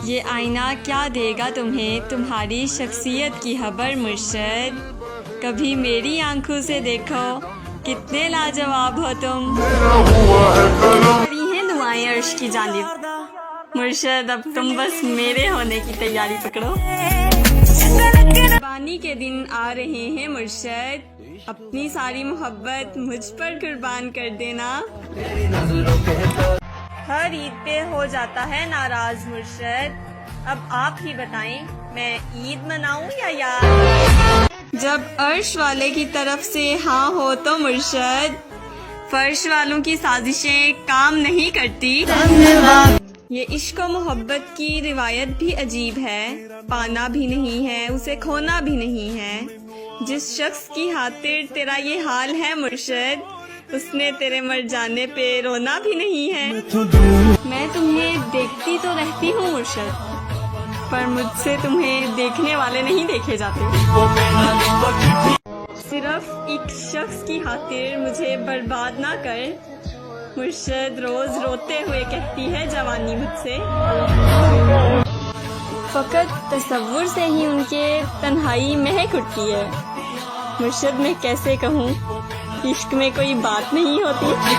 یہ آئینہ کیا دے گا تمہیں تمہاری شخصیت کی خبر مرشد. کبھی میری آنکھوں سے دیکھو کتنے لاجواب ہو تم. ہیں دعائیں عرش کی جانب. مرشد اب تم بس میرے ہونے کی تیاری پکڑو. قربانی کے دن آ رہے ہیں مرشد. اپنی ساری محبت مجھ پر قربان کر دینا. ہر عید پہ ہو جاتا ہے ناراض مرشد. اب آپ ہی بتائیں میں عید مناؤں یا یاد. جب عرش والے کی طرف سے ہاں ہو تو مرشد فرش والوں کی سازشیں کام نہیں کرتی. یہ عشق و محبت کی روایت بھی عجیب ہے. پانا بھی نہیں ہے اسے کھونا بھی نہیں ہے. جس شخص کی خاطر تیرا یہ حال ہے مرشد اس نے تیرے مر جانے پہ رونا بھی نہیں ہے. میں تمہیں دیکھتی تو رہتی ہوں مرشد پر مجھ سے تمہیں دیکھنے والے نہیں دیکھے جاتے. صرف ایک شخص کی خاطر مجھے برباد نہ کر. مرشد روز روتے ہوئے کہتی ہے جوانی مجھ سے. فقط تصور سے ہی ان کے تنہائی مہک اٹھتی ہے. مرشد میں کیسے کہوں عشق میں کوئی بات نہیں ہوتی.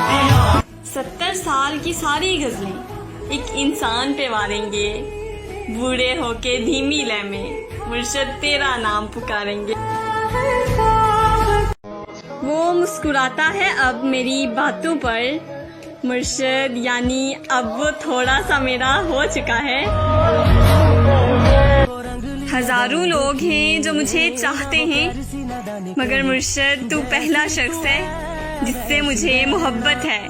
70 سال کی ساری غزلیں ایک انسان پہ واریں گے. بوڑھے ہو کے دھیمی لے میں مرشد تیرا نام پکاریں گے. وہ مسکراتا ہے اب میری باتوں پر مرشد یعنی اب وہ تھوڑا سا میرا ہو چکا ہے. ہزاروں لوگ ہیں جو مجھے چاہتے ہیں مگر مرشد تو پہلا شخص ہے جس سے مجھے محبت ہے.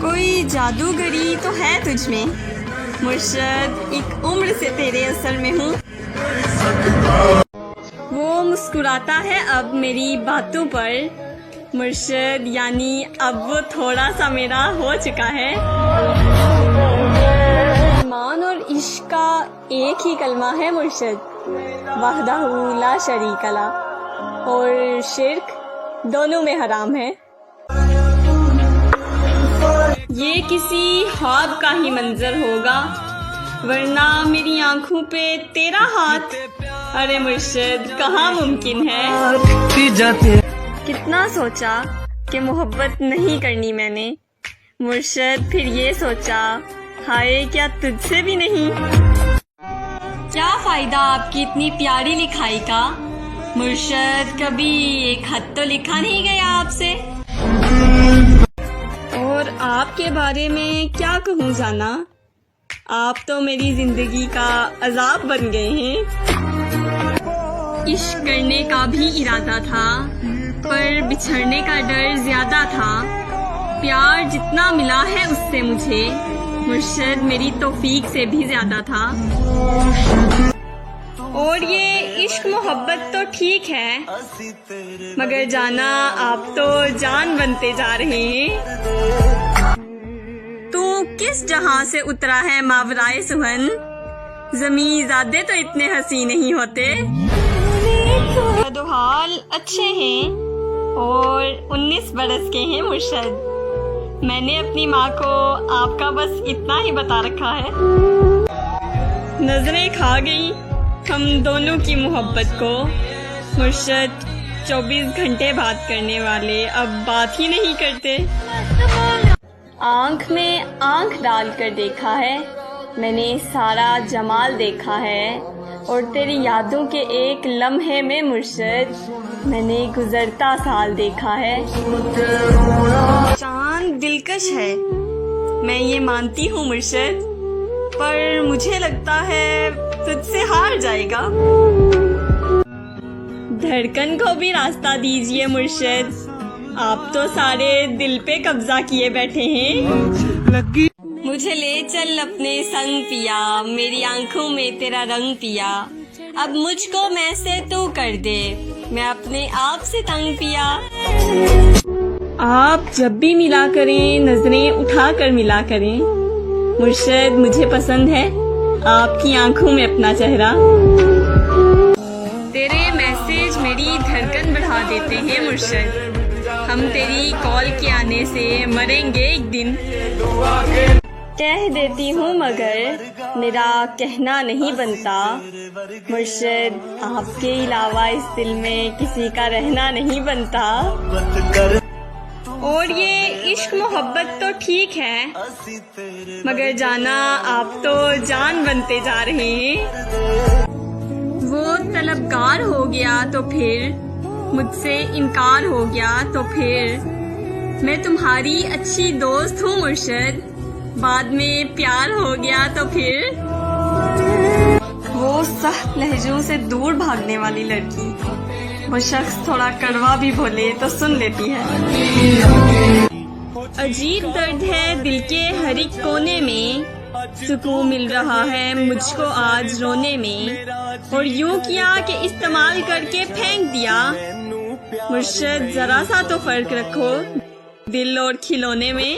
کوئی جادوگری تو ہے تجھ میں مرشد ایک عمر سے تیرے اثر میں ہوں. وہ مسکراتا ہے اب میری باتوں پر مرشد یعنی اب وہ تھوڑا سا میرا ہو چکا ہے. ایمان اور عشق کا ایک ہی کلمہ ہے مرشد وحدہ لا شریک لہ اور شرک دونوں میں حرام ہے. یہ کسی خواب کا ہی منظر ہوگا ورنہ میری آنکھوں پہ تیرا ہاتھ ارے مرشد کہاں ممکن ہے. کتنا سوچا کہ محبت نہیں کرنی میں نے مرشد پھر یہ سوچا ہائے کیا تجھ سے بھی نہیں. کیا فائدہ آپ کی اتنی پیاری لکھائی کا مرشد کبھی ایک خط تو لکھا نہیں گیا آپ سے. اور آپ کے بارے میں کیا کہوں جانا آپ تو میری زندگی کا عذاب بن گئے ہیں. عشق کرنے کا بھی ارادہ تھا پر بچھڑنے کا ڈر زیادہ تھا. پیار جتنا ملا ہے اس سے مجھے مرشد میری توفیق سے بھی زیادہ تھا. اور یہ عشق محبت تو ٹھیک ہے مگر جانا آپ تو جان بنتے جا رہے ہیں. تو کس جہاں سے اترا ہے ماورائے سہن زمین زادے تو اتنے حسین نہیں ہوتے. دو حال اچھے ہیں اور 19 برس کے ہیں مرشد. میں نے اپنی ماں کو آپ کا بس اتنا ہی بتا رکھا ہے. نظریں کھا گئی ہم دونوں کی محبت کو مرشد. 24 گھنٹے بات کرنے والے اب بات ہی نہیں کرتے. آنکھ میں آنکھ ڈال کر دیکھا ہے میں نے سارا جمال دیکھا ہے اور تیری یادوں کے ایک لمحے میں مرشد میں نے گزرتا سال دیکھا ہے. چاند دلکش ہے میں یہ مانتی ہوں مرشد پر مجھے لگتا ہے تجھ سے ہار جائے گا. دھڑکن کو بھی راستہ دیجئے مرشد آپ تو سارے دل پہ قبضہ کیے بیٹھے ہیں. مجھے لے چل اپنے سنگ پیا میری آنکھوں میں تیرا رنگ پیا. اب مجھ کو میں سے تو کر دے میں اپنے آپ سے تنگ پیا. آپ جب بھی ملا کریں نظریں اٹھا کر ملا کریں مرشد مجھے پسند ہے آپ کی آنکھوں میں اپنا چہرہ. تیرے میسج میری دھڑکن بڑھا دیتے ہیں مرشد. ہم تیری کال کے آنے سے مریں گے ایک دن. کہہ دیتی ہوں مگر میرا کہنا نہیں بنتا، مرشد آپ کے علاوہ اس دل میں کسی کا رہنا نہیں بنتا۔ اور یہ عشق محبت تو ٹھیک ہے، مگر جانا آپ تو جان بنتے جا رہے ہیں۔ وہ طلبگار ہو گیا تو پھر مجھ سے انکار ہو گیا تو پھر میں تمہاری اچھی دوست ہوں مرشد، بعد میں پیار ہو گیا تو پھر۔ وہ سخت لہجوں سے دور بھاگنے والی لڑکی، وہ شخص تھوڑا کڑوا بھی بولے تو سن لیتی ہے۔ عجیب درد ہے دل کے ہر ایک کونے میں، سکون مل رہا ہے مجھ کو آج رونے میں، اور یوں کیا کہ استعمال کر کے پھینک دیا۔ مرشد ذرا سا تو فرق رکھو دل اور کھلونے میں۔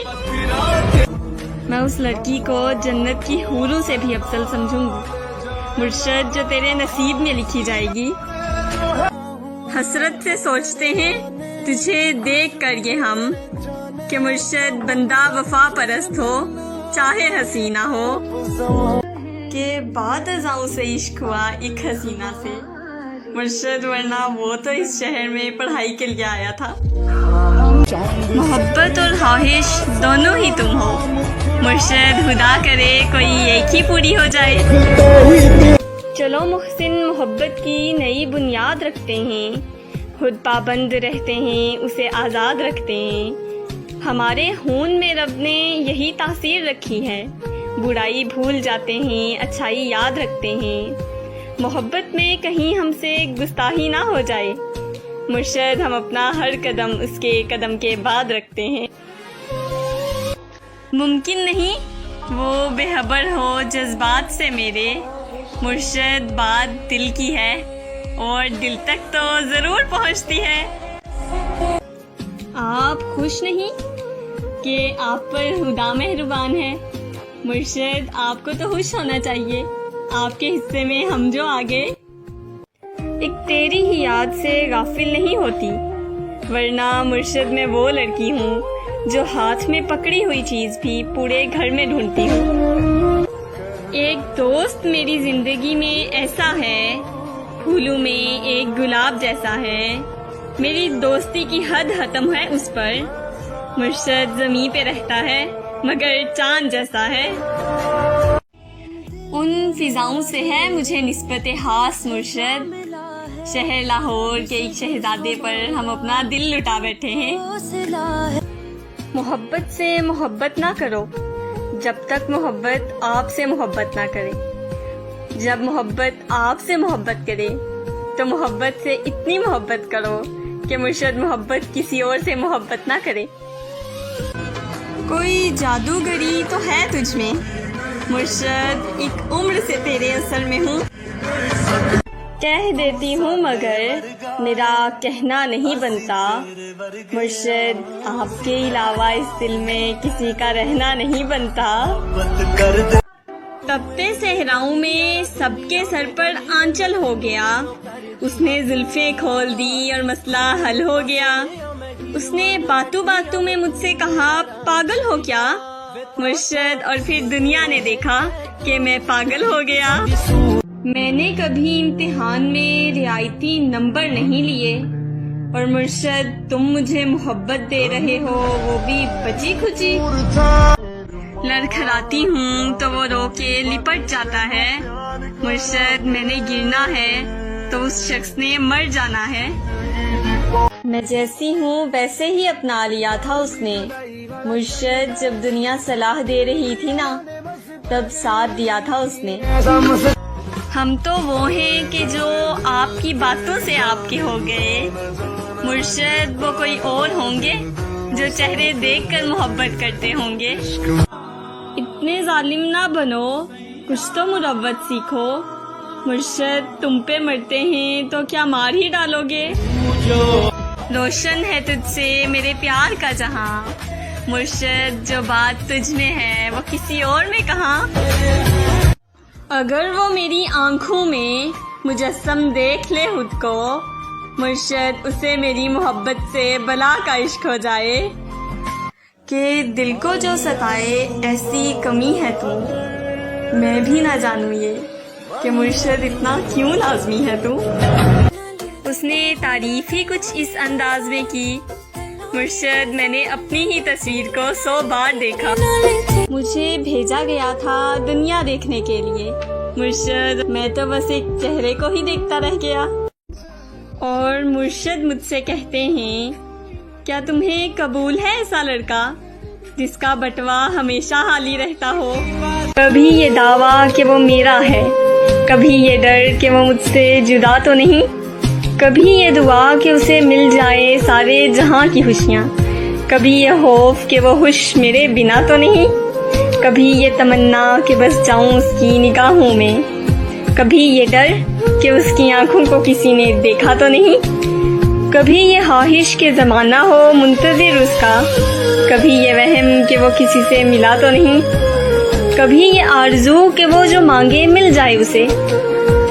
میں اس لڑکی کو جنت کی حوروں سے بھی افضل سمجھوں گی مرشد، جو تیرے نصیب میں لکھی جائے گی۔ حسرت سے سوچتے ہیں تجھے دیکھ کر یہ ہم، کہ مرشد بندہ وفا پرست ہو چاہے حسینہ ہو، کہ بعد ازاں سے عشق ہوا ایک حسینہ سے، مرشد ورنہ وہ تو اس شہر میں پڑھائی کے لیے آیا تھا۔ محبت اور خواہش دونوں ہی تم ہو مرشد، خدا کرے کوئی ایک ہی پوری ہو جائے۔ چلو محسن محبت کی نئی بنیاد رکھتے ہیں، خود پابند رہتے ہیں اسے آزاد رکھتے ہیں۔ ہمارے خون میں رب نے یہی تاثیر رکھی ہے، برائی بھول جاتے ہیں اچھائی یاد رکھتے ہیں۔ محبت میں کہیں ہم سے گستاخی نہ ہو جائے مرشد، ہم اپنا ہر قدم اس کے قدم کے بعد رکھتے ہیں۔ ممکن نہیں وہ بے خبر ہو جذبات سے میرے، مرشد بات دل کی ہے اور دل تک تو ضرور پہنچتی ہے۔ آپ خوش نہیں کہ آپ پر خدا مہربان ہے مرشد، آپ کو تو خوش ہونا چاہیے، آپ کے حصے میں ہم جو آگے۔ ایک تیری ہی یاد سے غافل نہیں ہوتی، ورنہ مرشد میں وہ لڑکی ہوں جو ہاتھ میں پکڑی ہوئی چیز بھی پورے گھر میں ڈھونڈتی ہوں۔ ایک دوست میری زندگی میں ایسا ہے، پھولوں میں ایک گلاب جیسا ہے، میری دوستی کی حد ختم ہے اس پر، مرشد زمین پہ رہتا ہے مگر چاند جیسا ہے۔ ان فضاؤں سے ہے مجھے نسبت خاص مرشد، شہر لاہور کے ایک شہزادے پر ہم اپنا دل لٹا بیٹھے ہیں۔ محبت سے محبت نہ کرو جب تک محبت آپ سے محبت نہ کرے، جب محبت آپ سے محبت کرے تو محبت سے اتنی محبت کرو کہ مرشد محبت کسی اور سے محبت نہ کرے۔ کوئی جادوگری تو ہے تجھ میں مرشد، ایک عمر سے تیرے اثر میں ہوں۔ کہہ دیتی ہوں مگر میرا کہنا نہیں بنتا، مرشد آپ کے علاوہ اس دل میں کسی کا رہنا نہیں بنتا۔ تپتے صحراؤں میں سب کے سر پر آنچل ہو گیا، اس نے زلفیں کھول دی اور مسئلہ حل ہو گیا۔ اس نے باتوں باتوں میں مجھ سے کہا پاگل ہو کیا مرشد، اور پھر دنیا نے دیکھا کہ میں پاگل ہو گیا۔ میں نے کبھی امتحان میں رعایتی نمبر نہیں لیے، اور مرشد تم مجھے محبت دے رہے ہو وہ بھی بچی کھچی۔ لڑکھڑاتی ہوں تو وہ رو کے لپٹ جاتا ہے، مرشد میں نے گرنا ہے تو اس شخص نے مر جانا ہے۔ میں جیسی ہوں ویسے ہی اپنا لیا تھا اس نے، مرشد جب دنیا صلاح دے رہی تھی نا تب ساتھ دیا تھا اس نے۔ ہم تو وہ ہیں کہ جو آپ کی باتوں سے آپ کے ہو گئے، مرشد وہ کوئی اور ہوں گے جو چہرے دیکھ کر محبت کرتے ہوں گے۔ اتنے ظالم نہ بنو، کچھ تو مروت سیکھو، مرشد تم پہ مرتے ہیں تو کیا مار ہی ڈالو گے؟ روشن ہے تجھ سے میرے پیار کا جہاں، مرشد جو بات تجھ میں ہے وہ کسی اور میں کہاں؟ اگر وہ میری آنکھوں میں مجسم دیکھ لے خود کو، مرشد اسے میری محبت سے بلا کا عشق ہو جائے۔ کہ دل کو جو ستائے ایسی کمی ہے تو میں بھی نہ جانوں یہ کہ مرشد اتنا کیوں لازمی ہے تو. اس نے تعریف ہی کچھ اس انداز میں کی: مرشد میں نے اپنی ہی تصویر کو 100 بار دیکھا. مجھے بھیجا گیا تھا دنیا دیکھنے کے لیے. مرشد میں تو بس ایک چہرے کو ہی دیکھتا رہ گیا. اور مرشد مجھ سے کہتے ہیں: کیا تمہیں قبول ہے ایسا لڑکا جس کا بٹوا ہمیشہ خالی رہتا ہو؟ کبھی یہ دعویٰ کہ وہ میرا ہے، کبھی یہ ڈر کہ وہ مجھ سے جدا تو نہیں، کبھی یہ دعا کہ اسے مل جائے سارے جہاں کی خوشیاں، کبھی یہ خوف کہ وہ خوش میرے بنا تو نہیں، کبھی یہ تمنا کہ بس جاؤں اس کی نگاہوں میں، کبھی یہ ڈر کہ اس کی آنکھوں کو کسی نے دیکھا تو نہیں، کبھی یہ خواہش کہ زمانہ ہو منتظر اس کا، کبھی یہ وہم کہ وہ کسی سے ملا تو نہیں، کبھی یہ آرزو کہ وہ جو مانگے مل جائے اسے،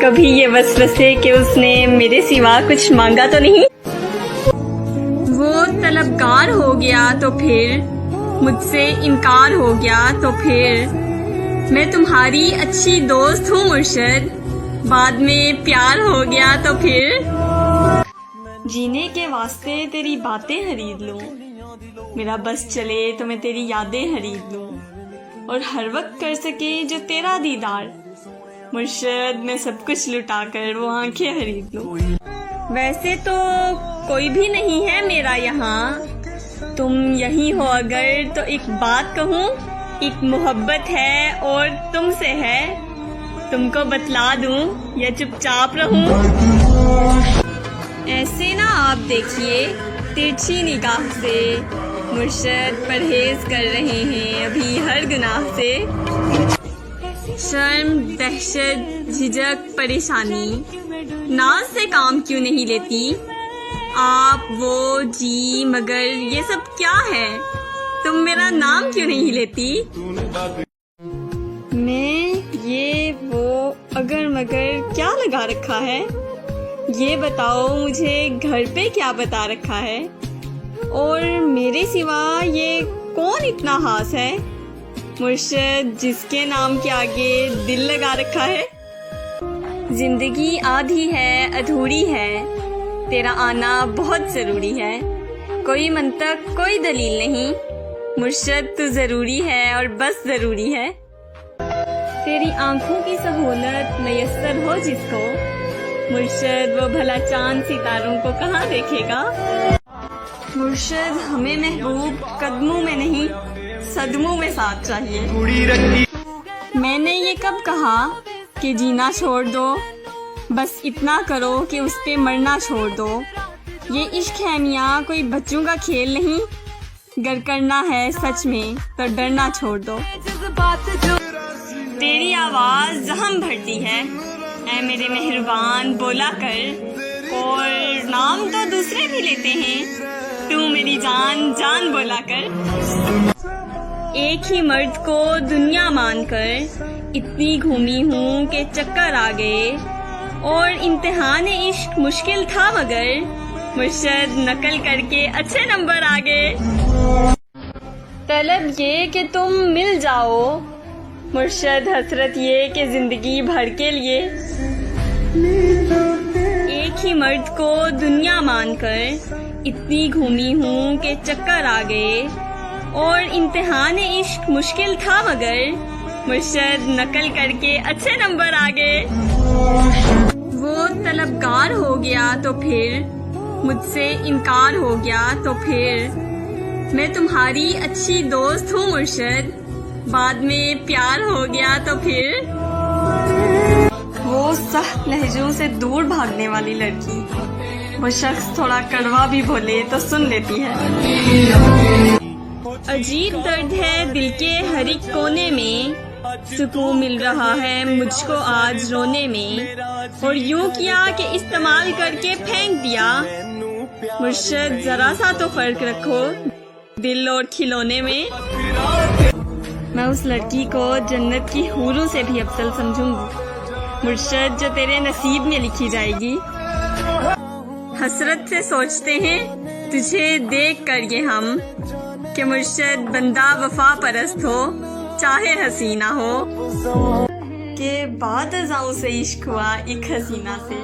کبھی یہ وسوسے کہ اس نے میرے سوا کچھ مانگا تو نہیں. وہ طلبگار ہو گیا تو پھر مجھ سے انکار ہو گیا تو پھر میں تمہاری اچھی دوست ہوں مرشد، بعد میں پیار ہو گیا تو پھر جینے کے واسطے تیری باتیں خرید لوں، میرا بس چلے تو میں تیری یادیں خرید لوں، اور ہر وقت کر سکے جو تیرا دیدار، مرشد میں سب کچھ لٹا کر وہ آنکھیں خرید لوں. ویسے تو کوئی بھی نہیں ہے میرا یہاں، تم یہی ہو اگر تو ایک بات کہوں، ایک محبت ہے اور تم سے ہے، تم کو بتلا دوں یا چپ چاپ رہوں. ایسے نہ آپ دیکھیے ترچھی نگاہ سے، مرشد پرہیز کر رہے ہیں ابھی ہر گناہ سے. شرم، دہشت، جھجک، پریشانی، ناز سے کام کیوں نہیں لیتی آپ؟ وہ جی مگر یہ سب کیا ہے؟ تم میرا نام کیوں نہیں لیتی؟ میں یہ وہ اگر مگر کیا لگا رکھا ہے؟ یہ بتاؤ مجھے گھر پہ کیا بتا رکھا ہے؟ اور میرے سوا یہ کون اتنا خاص ہے مرشد جس کے نام کے آگے دل لگا رکھا ہے؟ زندگی آدھی ہے ادھوری ہے، تیرا آنا بہت ضروری ہے، کوئی منطق کوئی دلیل نہیں، مرشد تو ضروری ہے اور بس ضروری ہے. تیری آنکھوں کی سہولت میسر ہو جس کو، مرشد وہ بھلا چاند ستاروں کو کہاں دیکھے گا؟ مرشد ہمیں محبوب قدموں میں نہیں صدموں میں ساتھ چاہیے. میں نے یہ کب کہا کہ جینا چھوڑ دو، بس اتنا کرو کہ اس پہ مرنا چھوڑ دو. یہ عشق ہے میاں کوئی بچوں کا کھیل نہیں، گر کرنا ہے سچ میں تو ڈرنا چھوڑ دو. تیری آواز زخم بھرتی ہے اے میرے مہربان بولا کر، اور نام تو دوسرے بھی لیتے ہیں، تو میری جان جان بولا کر. ایک ہی مرد کو دنیا مان کر اتنی گھومی ہوں کہ چکر آ گئے، اور امتحان عشق مشکل تھا مگر مرشد نقل کر کے اچھے نمبر آ گئے. طلب یہ کہ تم مل جاؤ، مرشد حسرت یہ کہ زندگی بھر کے لیے. ایک ہی مرد کو دنیا مان کر اتنی گھومی ہوں کہ چکر آ گئے، اور امتحان عشق مشکل تھا مگر مرشد نقل کر کے اچھے نمبر آ گئے. وہ طلبگار ہو گیا تو پھر مجھ سے انکار ہو گیا تو پھر میں تمہاری اچھی دوست ہوں مرشد، بعد میں پیار ہو گیا تو پھر. وہ سخت لہجوں سے دور بھاگنے والی لڑکی، وہ شخص تھوڑا کڑوا بھی بولے تو سن لیتی ہے. عجیب درد ہے دل کے ہر ایک کونے میں، سکون مل رہا ہے مجھ کو آج رونے میں، اور یوں کیا کہ استعمال کر کے پھینک دیا. مرشد ذرا سا تو فرق رکھو دل اور کھلونے میں. میں اس لڑکی کو جنت کی حوروں سے بھی افضل سمجھوں گی مرشد، جو تیرے نصیب میں لکھی جائے گی. حسرت سے سوچتے ہیں تجھے دیکھ کر یہ ہم کہ مرشد بندہ وفا پرست ہو چاہے حسینہ ہو، کہ بعد ازاں سے عشق ہوا ایک حسینہ سے،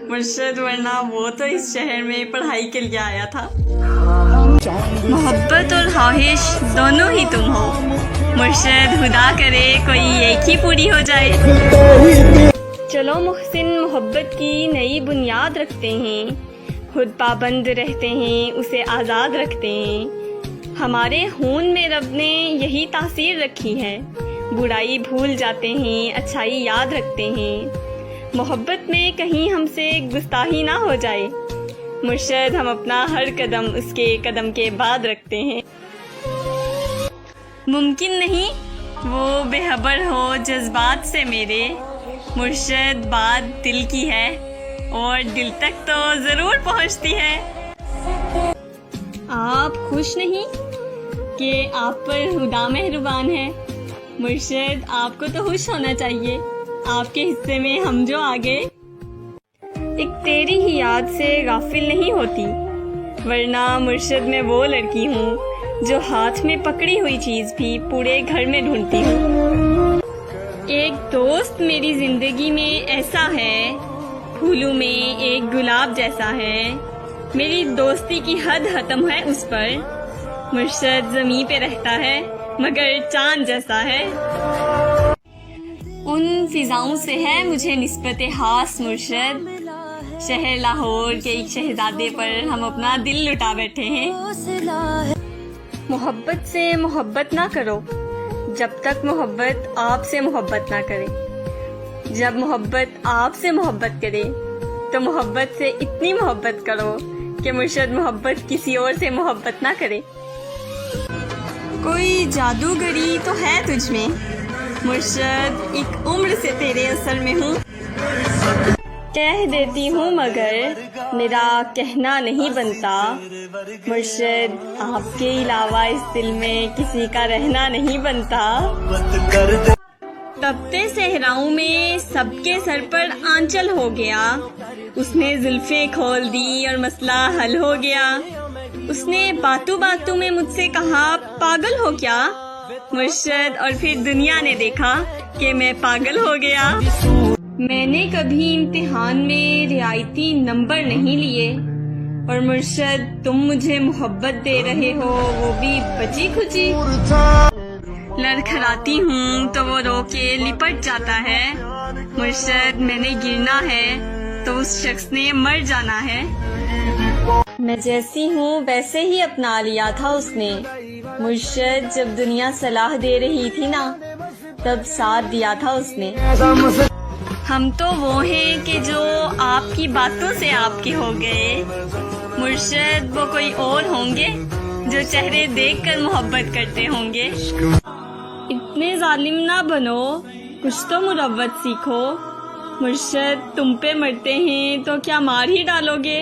مرشد ورنہ وہ تو اس شہر میں پڑھائی کے لیے آیا تھا۔ محبت اور خواہش دونوں ہی تم ہو، مرشد خدا کرے کوئی ایک ہی پوری ہو جائے۔ چلو محسن محبت کی نئی بنیاد رکھتے ہیں، خود پابند رہتے ہیں اسے آزاد رکھتے ہیں، ہمارے خون میں رب نے یہی تاثیر رکھی ہے، برائی بھول جاتے ہیں اچھائی یاد رکھتے ہیں، محبت میں کہیں ہم سے گستاخی نہ ہو جائے، مرشد ہم اپنا ہر قدم اس کے قدم کے بعد رکھتے ہیں۔ ممکن نہیں وہ بے خبر ہو جذبات سے میرے، مرشد بات دل کی ہے اور دل تک تو ضرور پہنچتی ہے۔ آپ خوش نہیں کہ آپ پر خدا مہربان ہے، مرشد آپ کو تو خوش ہونا چاہیے، آپ کے حصے میں ہم جو آگے۔ ایک تیری ہی یاد سے غافل نہیں ہوتی، ورنہ مرشد میں وہ لڑکی ہوں جو ہاتھ میں پکڑی ہوئی چیز بھی پورے گھر میں ڈھونڈتی ہوں۔ ایک دوست میری زندگی میں ایسا ہے، پھولوں میں ایک گلاب جیسا ہے، میری دوستی کی حد ختم ہے اس پر، مرشد زمین پہ رہتا ہے مگر چاند جیسا ہے۔ ان فضاؤں سے ہے مجھے نسبت خاص مرشد، شہر لاہور کے ایک شہزادے پر ہم اپنا دل لٹا بیٹھے ہیں۔ محبت سے محبت نہ کرو جب تک محبت آپ سے محبت نہ کرے، جب محبت آپ سے محبت کرے تو محبت سے اتنی محبت کرو کہ مرشد محبت کسی اور سے محبت نہ کرے۔ کوئی جادوگری تو ہے تجھ میں مرشد، ایک عمر سے تیرے اثر میں ہوں، کہہ دیتی ہوں مگر میرا کہنا نہیں بنتا، مرشد آپ کے علاوہ اس دل میں کسی کا رہنا نہیں بنتا۔ تپتے صحراؤں میں سب کے سر پر آنچل ہو گیا، اس نے زلفیں کھول دی اور مسئلہ حل ہو گیا، اس نے باتوں باتوں میں مجھ سے کہا پاگل ہو کیا، مرشد اور پھر دنیا نے دیکھا کہ میں پاگل ہو گیا۔ میں نے کبھی امتحان میں رعایتی نمبر نہیں لیے، اور مرشد تم مجھے محبت دے رہے ہو وہ بھی بچی کھچی، لڑکھڑاتی ہوں تو وہ رو کے لپٹ جاتا ہے، مرشد میں نے گرنا ہے تو اس شخص نے مر جانا ہے، میں جیسی ہوں ویسے ہی اپنا لیا تھا اس نے، مرشد جب دنیا صلاح دے رہی تھی نا تب ساتھ دیا تھا اس نے۔ ہم تو وہ ہیں کہ جو آپ کی باتوں سے آپ کے ہو گئے، مرشد وہ کوئی اور ہوں گے جو چہرے دیکھ کر محبت کرتے ہوں گے۔ اتنے ظالم نہ بنو، کچھ تو مروت سیکھو، مرشد تم پہ مرتے ہیں تو کیا مار ہی ڈالو گے؟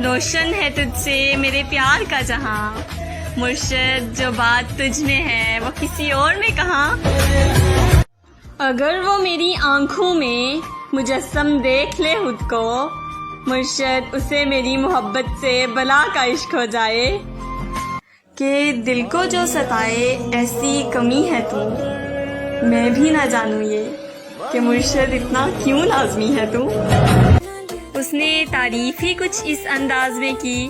روشن ہے تجھ سے میرے پیار کا جہاں، مرشد جو بات تجھ میں ہے وہ کسی اور میں کہاں؟ اگر وہ میری آنکھوں میں مجسم دیکھ لے خود کو، مرشد اسے میری محبت سے بلا کا عشق ہو جائے، کہ دل کو جو ستائے ایسی کمی ہے تو میں بھی نہ جانوں یہ کہ مرشد اتنا کیوں لازمی ہے تو۔ اس نے تعریف ہی کچھ اس انداز میں کی،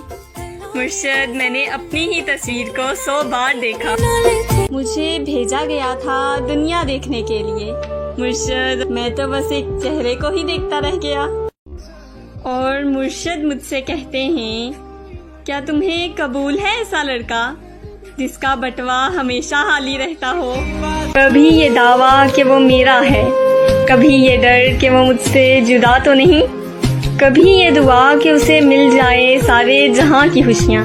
مرشد میں نے اپنی ہی تصویر کو 100 بار دیکھا، مجھے بھیجا گیا تھا دنیا دیکھنے کے لیے، مرشد میں تو بس ایک چہرے کو ہی دیکھتا رہ گیا۔ اور مرشد مجھ سے کہتے ہیں کیا تمہیں قبول ہے ایسا لڑکا جس کا بٹوا ہمیشہ خالی رہتا ہو، کبھی یہ دعویٰ کہ وہ میرا ہے، کبھی یہ ڈر کہ وہ مجھ سے جدا تو نہیں، کبھی یہ دعا کہ اسے مل جائے سارے جہاں کی خوشیاں،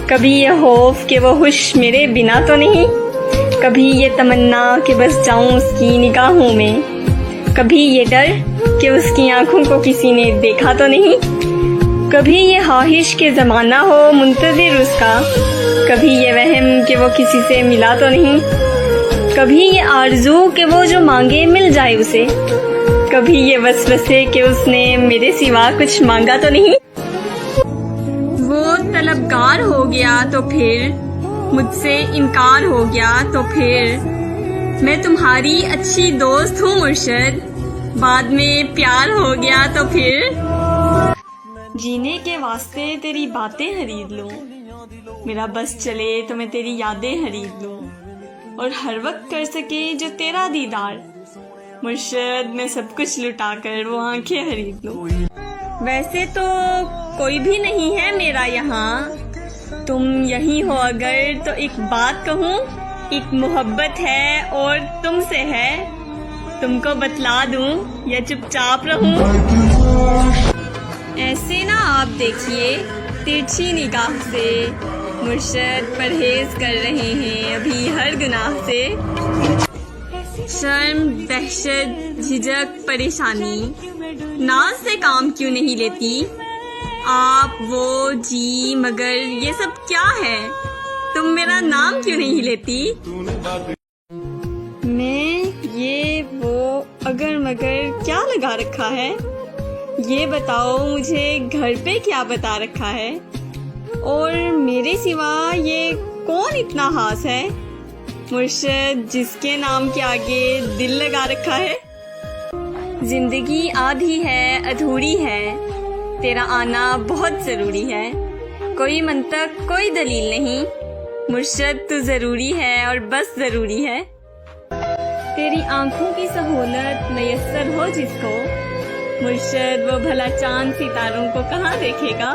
کبھی یہ خوف کہ وہ خوش میرے بنا تو نہیں، کبھی یہ تمنا کہ بس جاؤں اس کی نگاہوں میں، کبھی یہ ڈر کہ اس کی آنکھوں کو کسی نے دیکھا تو نہیں، کبھی یہ خواہش کہ زمانہ ہو منتظر اس کا، کبھی یہ وہم کہ وہ کسی سے ملا تو نہیں، کبھی یہ آرزو کہ وہ جو مانگے مل جائے اسے، کبھی یہ وسوسے کہ اس نے میرے سوا کچھ مانگا تو نہیں۔ وہ طلبگار ہو گیا تو پھر مجھ سے انکار ہو گیا تو پھر میں تمہاری اچھی دوست ہوں مرشد، بعد میں پیار ہو گیا تو پھر جینے کے واسطے تیری باتیں خرید لوں، میرا بس چلے تو میں تیری یادیں خرید لوں، اور ہر وقت کر سکے جو تیرا دیدار، مرشد میں سب کچھ لٹا کر وہ آنکھیں خرید لوں۔ ویسے تو کوئی بھی نہیں ہے میرا یہاں، تم یہی ہو اگر تو ایک بات کہوں، ایک محبت ہے اور تم سے ہے، تم کو بتلا دوں یا چپ چاپ رہوں؟ ایسے نہ آپ دیکھیے ترچھی نگاہ سے، مرشد پرہیز کر رہے ہیں ابھی ہر گناہ سے، شرم، دہشت، جھجک، پریشانی، ناز سے کام کیوں نہیں لیتی؟ آپ، وہ، جی، مگر یہ سب کیا ہے؟ تم میرا نام کیوں نہیں لیتی؟ میں یہ وہ اگر مگر کیا لگا رکھا ہے؟ یہ بتاؤ مجھے گھر پہ کیا بتا رکھا ہے؟ اور میرے سوا یہ کون اتنا خاص ہے مرشد جس کے نام کے آگے دل لگا رکھا ہے؟ زندگی آدھی ہے، ادھوری ہے، تیرا آنا بہت ضروری ہے، کوئی منطق، کوئی دلیل نہیں، مرشد تو ضروری ہے اور بس ضروری ہے۔ تیری آنکھوں کی سہولت میسر ہو جس کو، مرشد وہ بھلا چاند ستاروں کو کہاں دیکھے گا؟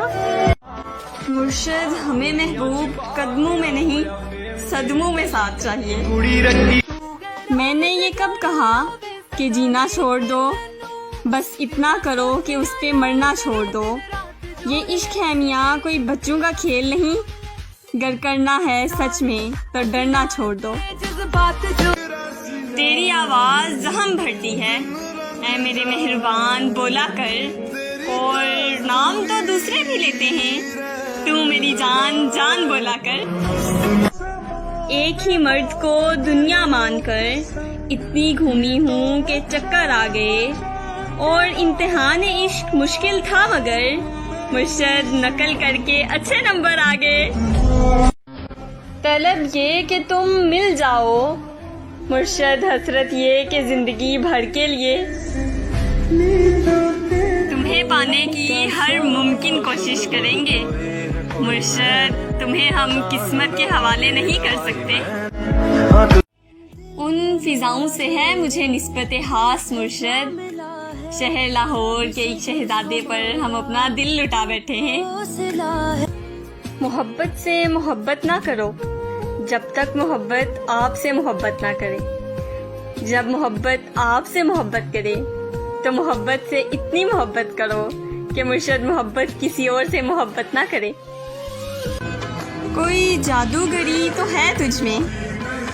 مرشد ہمیں محبوب قدموں میں نہیں صدموں میں ساتھ چاہیے۔ میں نے یہ کب کہا کہ جینا چھوڑ دو، بس اتنا کرو کہ اس پہ مرنا چھوڑ دو۔ یہ عشق ہے میاں کوئی بچوں کا کھیل نہیں، گر کرنا ہے سچ میں تو ڈرنا چھوڑ دو۔ تیری آواز زخم بھرتی ہے، اے میرے مہربان بولا کر، اور نام تو دوسرے بھی لیتے ہیں، تو میری جان جان بولا کر۔ ایک ہی مرد کو دنیا مان کر اتنی گھومی ہوں کہ چکر آ گئے، اور امتحان عشق مشکل تھا مگر مرشد نقل کر کے اچھے نمبر آ گئے۔ طلب یہ کہ تم مل جاؤ، مرشد حسرت یہ کہ زندگی بھر کے لیے تمہیں پانے کی ہر ممکن کوشش کریں گے، مرشد تمہیں ہم قسمت کے حوالے نہیں کر سکتے۔ ان فضاؤں سے ہے مجھے نسبت خاص مرشد، شہر لاہور کے ایک شہزادے پر ہم اپنا دل لٹا بیٹھے ہیں۔ محبت سے محبت نہ کرو جب تک محبت آپ سے محبت نہ کرے، جب محبت آپ سے محبت کرے تو محبت سے اتنی محبت کرو کہ مرشد محبت کسی اور سے محبت نہ کرے۔ کوئی جادوگری تو ہے تجھ میں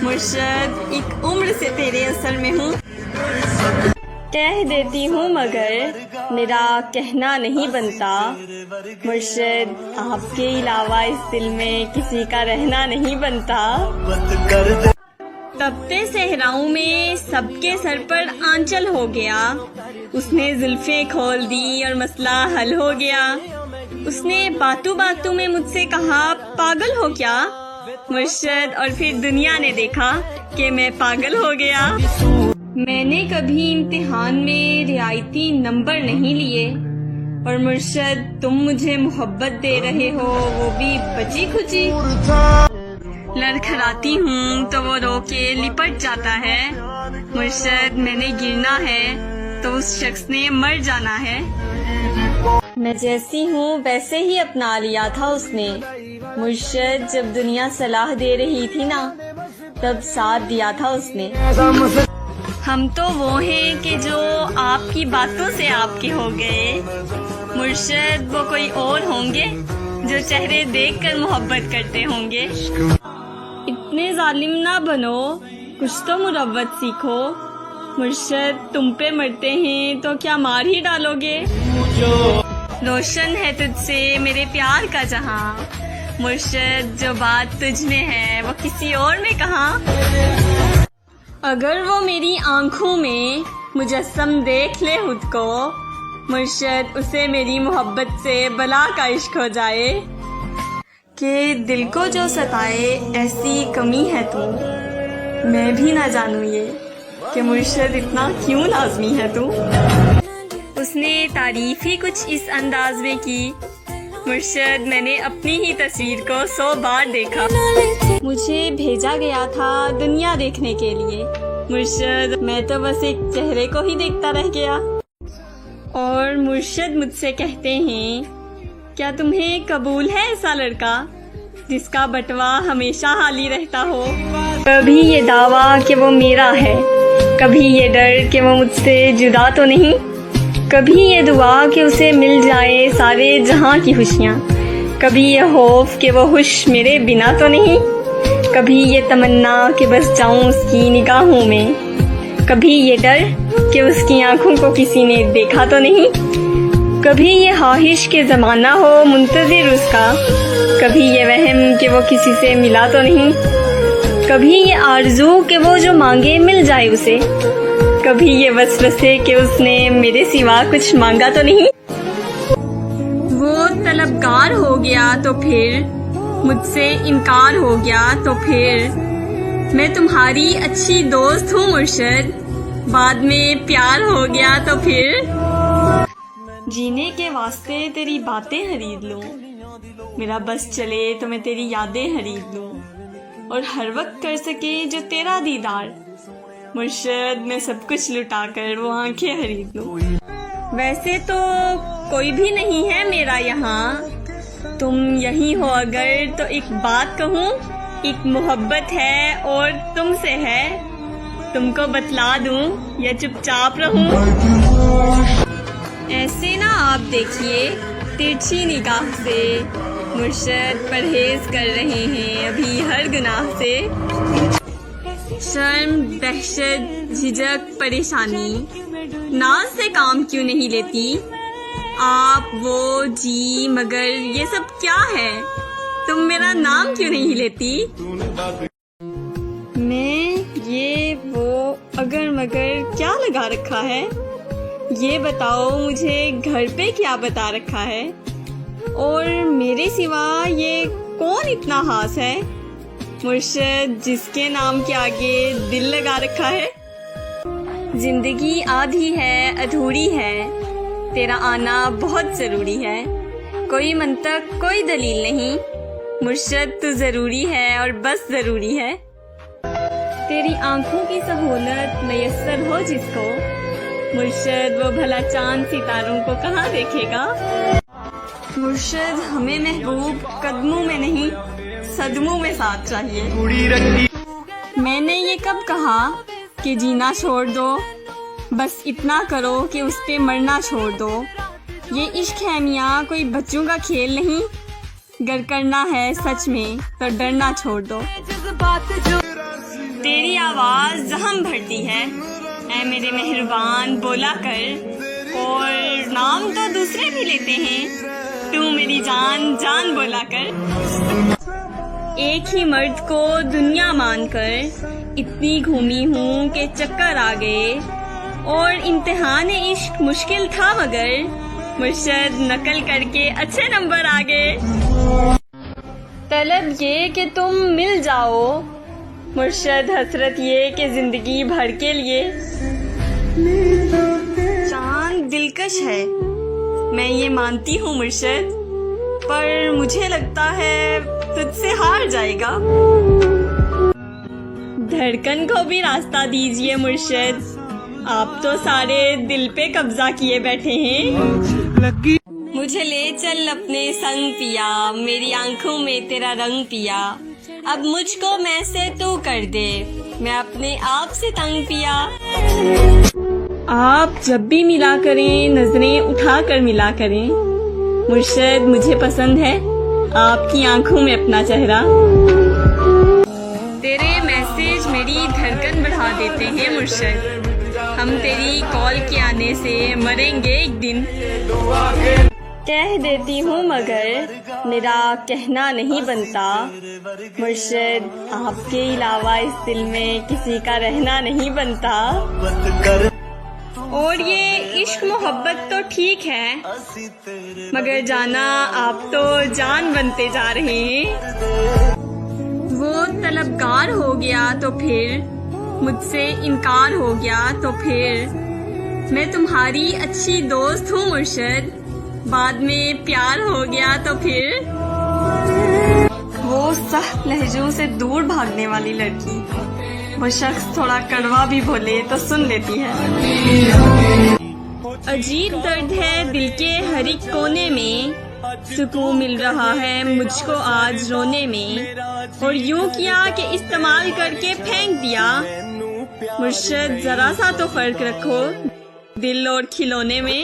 مرشد، ایک عمر سے تیرے اثر میں ہوں، کہہ دیتی ہوں مگر میرا کہنا نہیں بنتا، مرشد آپ کے علاوہ اس دل میں کسی کا رہنا نہیں بنتا۔ تپتے صحراؤں میں سب کے سر پر آنچل ہو گیا، اس نے زلفیں کھول دی اور مسئلہ حل ہو گیا، اس نے باتوں باتوں میں مجھ سے کہا پاگل ہو کیا، مرشد اور پھر دنیا نے دیکھا کہ میں پاگل ہو گیا۔ میں نے کبھی امتحان میں رعایتی نمبر نہیں لیے، اور مرشد تم مجھے محبت دے رہے ہو وہ بھی بچی کھچی، لڑکھڑاتی ہوں تو وہ رو کے لپٹ جاتا ہے، مرشد میں نے گرنا ہے تو اس شخص نے مر جانا ہے۔ میں جیسی ہوں ویسے ہی اپنا لیا تھا اس نے، مرشد جب دنیا صلاح دے رہی تھی نا تب ساتھ دیا تھا اس نے۔ ہم تو وہ ہیں کہ جو آپ کی باتوں سے آپ کے ہو گئے، مرشد وہ کوئی اور ہوں گے جو چہرے دیکھ کر محبت کرتے ہوں گے۔ اتنے ظالم نہ بنو، کچھ تو مروت سیکھو، مرشد تم پہ مرتے ہیں تو کیا مار ہی ڈالو گے؟ روشن ہے تجھ سے میرے پیار کا جہاں، مرشد جو بات تجھ میں ہے وہ کسی اور میں کہاں؟ اگر وہ میری آنکھوں میں مجسم دیکھ لے خود کو، مرشد اسے میری محبت سے بلا کا عشق ہو جائے، کہ دل کو جو ستائے ایسی کمی ہے تو میں بھی نہ جانوں یہ کہ مرشد اتنا کیوں لازمی ہے تو. اس نے تعریف ہی کچھ اس انداز میں کی: مرشد میں نے اپنی ہی تصویر کو 100 بار دیکھا. مجھے بھیجا گیا تھا دنیا دیکھنے کے لیے. مرشد میں تو بس ایک چہرے کو ہی دیکھتا رہ گیا. اور مرشد مجھ سے کہتے ہیں: کیا تمہیں قبول ہے ایسا لڑکا جس کا بٹوا ہمیشہ حالی رہتا ہو؟ کبھی یہ دعویٰ کہ وہ میرا ہے، کبھی یہ ڈر کہ وہ مجھ سے جدا تو نہیں، کبھی یہ دعا کہ اسے مل جائے سارے جہاں کی خوشیاں، کبھی یہ خوف کہ وہ خوش میرے بنا تو نہیں، کبھی یہ تمنا کہ بس جاؤں اس کی نگاہوں میں، کبھی یہ ڈر کہ اس کی آنکھوں کو کسی نے دیکھا تو نہیں، کبھی یہ خواہش کہ زمانہ ہو منتظر اس کا، کبھی یہ وہم کہ وہ کسی سے ملا تو نہیں، کبھی یہ آرزو کہ وہ جو مانگے مل جائے اسے، کبھی یہ وسوسے کہ اس نے میرے سوا کچھ مانگا تو نہیں. وہ طلبگار ہو گیا تو پھر مجھ سے انکار ہو گیا تو پھر میں تمہاری اچھی دوست ہوں مرشد، بعد میں پیار ہو گیا تو پھر جینے کے واسطے تیری باتیں خرید لوں، میرا بس چلے تو میں تیری یادیں خرید لوں، اور ہر وقت کر سکے جو تیرا دیدار. مرشد میں سب کچھ لٹا کر وہ آنکھیں خرید لوں. ویسے تو کوئی بھی نہیں ہے میرا یہاں، تم یہی ہو اگر تو ایک بات کہوں، ایک محبت ہے اور تم سے ہے، تم کو بتلا دوں یا چپ چاپ رہوں. ایسے نہ آپ دیکھیے ترچھی نگاہ سے، مرشد پرہیز کر رہے ہیں ابھی ہر گناہ سے. شرم، دہشت، جھجک، پریشانی، ناز سے کام کیوں نہیں لیتی آپ؟ وہ جی مگر یہ سب کیا ہے؟ تم میرا نام کیوں نہیں لیتی؟ میں یہ وہ اگر مگر کیا لگا رکھا ہے؟ یہ بتاؤ مجھے گھر پہ کیا بتا رکھا ہے؟ اور میرے سوا یہ کون اتنا خاص ہے مرشد جس کے نام کے آگے دل لگا رکھا ہے؟ زندگی آدھی ہے ادھوری ہے، تیرا آنا بہت ضروری ہے، کوئی منطق کوئی دلیل نہیں، مرشد تو ضروری ہے اور بس ضروری ہے. تیری آنکھوں کی سہولت میسر ہو جس کو، مرشد وہ بھلا چاند ستاروں کو کہاں دیکھے گا؟ مرشد ہمیں محبوب قدموں میں نہیں صدموں میں ساتھ چاہیے. میں نے یہ کب کہا کہ جینا چھوڑ دو؟ بس اتنا کرو کہ اس پہ مرنا چھوڑ دو. یہ عشق ہے میاں کوئی بچوں کا کھیل نہیں، گر کرنا ہے سچ میں تو ڈرنا چھوڑ دو. تیری آواز زخم بھرتی ہے اے میرے مہربان بولا کر، اور نام تو دوسرے بھی لیتے ہیں، تو میری جان جان بولا کر. ایک ہی مرد کو دنیا مان کر اتنی گھومی ہوں کہ چکر آ گئے، اور امتحان عشق مشکل تھا مگر مرشد نقل کر کے اچھے نمبر آ گئے. طلب یہ کہ تم مل جاؤ، مرشد حسرت یہ کہ زندگی بھر کے لیے. چاند دلکش ہے میں یہ مانتی ہوں مرشد، پر مجھے لگتا ہے تجھ سے ہار جائے گا. دھڑکن کو بھی راستہ دیجئے مرشد، آپ تو سارے دل پہ قبضہ کیے بیٹھے ہیں. مجھے لے چل اپنے سنگ پیا، میری آنکھوں میں تیرا رنگ پیا، اب مجھ کو میں سے تو کر دے، میں اپنے آپ سے تنگ پیا. آپ جب بھی ملا کریں نظریں اٹھا کر ملا کریں، مرشد مجھے پسند ہے آپ کی آنکھوں میں اپنا چہرہ. تیرے میسج میری دھڑکن بڑھا دیتے ہیں مرشد، ہم تیری کال کے آنے سے مریں گے ایک دن. کہہ دیتی ہوں مگر میرا کہنا نہیں بنتا، مرشد آپ کے علاوہ اس دل میں کسی کا رہنا نہیں بنتا. اور یہ عشق محبت تو ٹھیک ہے، مگر جانا آپ تو جان بنتے جا رہے ہیں۔ وہ طلبگار ہو گیا تو پھر مجھ سے انکار ہو گیا تو پھر میں تمہاری اچھی دوست ہوں مرشد، بعد میں پیار ہو گیا تو پھر۔ وہ سخت لہجوں سے دور بھاگنے والی لڑکی، وہ شخص تھوڑا کڑوا بھی بولے تو سن لیتی ہے۔ عجیب درد ہے دل کے ہر ایک کونے میں، سکون مل رہا ہے مجھ کو آج رونے میں، اور یوں کیا کہ استعمال کر کے پھینک دیا۔ مرشد ذرا سا تو فرق رکھو دل اور کھلونے میں۔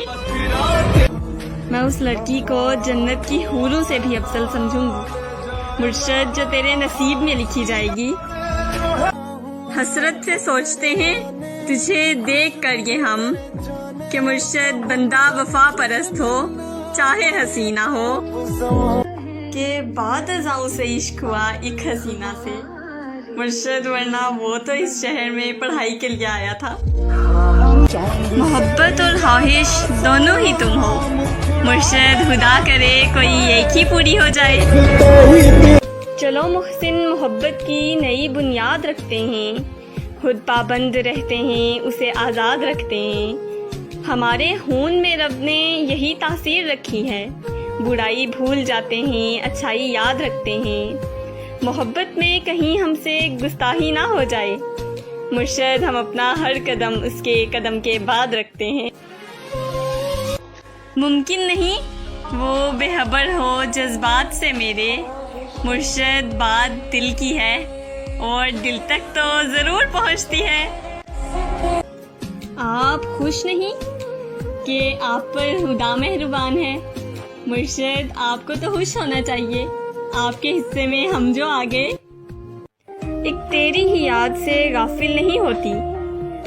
میں اس لڑکی کو جنت کی حوروں سے بھی افضل سمجھوں گی مرشد، جو تیرے نصیب میں لکھی جائے گی۔ حسرت سے سوچتے ہیں تجھے دیکھ کر یہ ہم، کہ مرشد بندہ وفا پرست ہو چاہے حسینہ ہو، کہ بعد ازاں سے عشق ہوا ایک حسینہ سے مرشد، ورنہ وہ تو اس شہر میں پڑھائی کے لیے آیا تھا۔ محبت اور خواہش دونوں ہی تم ہو مرشد، خدا کرے کوئی ایک ہی پوری ہو جائے۔ چلو محسن محبت کی نئی بنیاد رکھتے ہیں، خود پابند رہتے ہیں اسے آزاد رکھتے ہیں۔ ہمارے خون میں رب نے یہی تاثیر رکھی ہے، برائی بھول جاتے ہیں اچھائی یاد رکھتے ہیں۔ محبت میں کہیں ہم سے گستاخی نہ ہو جائے مرشد، ہم اپنا ہر قدم اس کے قدم کے بعد رکھتے ہیں۔ ممکن نہیں وہ بے خبر ہو جذبات سے میرے، مرشد بات دل کی ہے اور دل تک تو ضرور پہنچتی ہے۔ آپ خوش نہیں کہ آپ پر خدا مہربان ہے مرشد، آپ کو تو خوش ہونا چاہیے، آپ کے حصے میں ہم جو آ گئے۔ ایک تیری ہی یاد سے غافل نہیں ہوتی،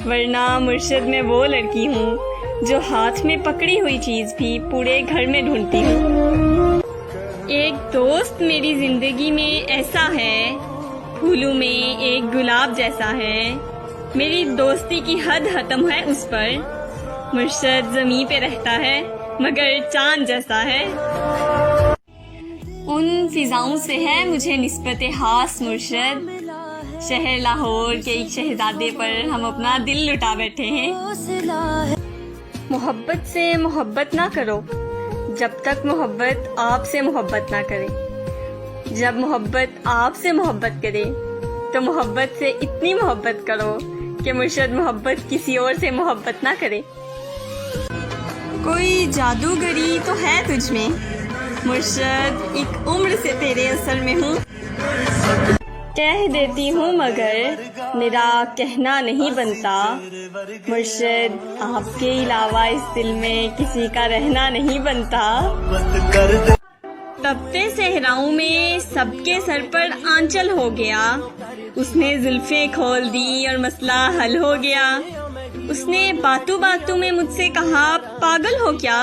ورنہ مرشد میں وہ لڑکی ہوں جو ہاتھ میں پکڑی ہوئی چیز بھی پورے گھر میں ڈھونڈتی ہوں۔ ایک دوست میری زندگی میں ایسا ہے، پھولوں میں ایک گلاب جیسا ہے، میری دوستی کی حد ختم ہے اس پر، مرشد زمین پہ رہتا ہے مگر چاند جیسا ہے۔ ان فضاؤں سے ہے مجھے نسبت خاص مرشد، شہر لاہور کے ایک شہزادے پر ہم اپنا دل لٹا بیٹھے ہیں۔ محبت سے محبت نہ کرو جب تک محبت آپ سے محبت نہ کرے، جب محبت آپ سے محبت کرے تو محبت سے اتنی محبت کرو کہ مرشد محبت کسی اور سے محبت نہ کرے۔ کوئی جادوگری تو ہے تجھ میں مرشد، ایک عمر سے تیرے اثر میں ہوں، کہہ دیتی ہوں مگر میرا کہنا نہیں بنتا مرشد، آپ کے علاوہ اس دل میں کسی کا رہنا نہیں بنتا۔ تپتے صحراؤں میں سب کے سر پر آنچل ہو گیا، اس نے زلفیں کھول دی اور مسئلہ حل ہو گیا، اس نے باتوں باتوں میں مجھ سے کہا پاگل ہو کیا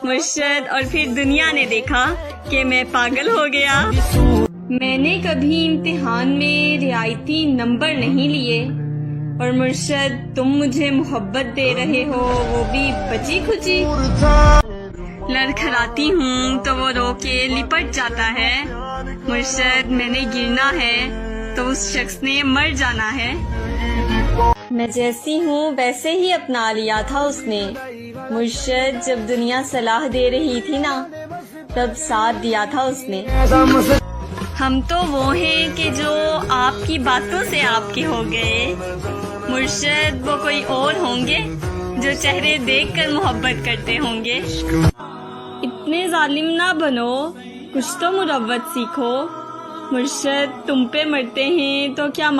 مرشد، اور پھر دنیا نے دیکھا کہ میں پاگل ہو گیا۔ میں نے کبھی امتحان میں رعایتی نمبر نہیں لیے، اور مرشد تم مجھے محبت دے رہے ہو وہ بھی بچی کھچی، لڑکھڑاتی ہوں تو وہ رو کے لپٹ جاتا ہے، مرشد میں نے گرنا ہے تو اس شخص نے مر جانا ہے۔ میں جیسی ہوں ویسے ہی اپنا لیا تھا اس نے مرشد، جب دنیا صلاح دے رہی تھی نا تب ساتھ دیا تھا اس نے۔ ہم تو وہ ہیں کہ جو آپ کی باتوں سے آپ کے ہو گئے مرشد، وہ کوئی اور ہوں گے جو چہرے دیکھ کر محبت کرتے ہوں گے۔ اتنے ظالم نہ بنو، کچھ تو مروت سیکھو مرشد، تم پہ مرتے ہیں تو کیا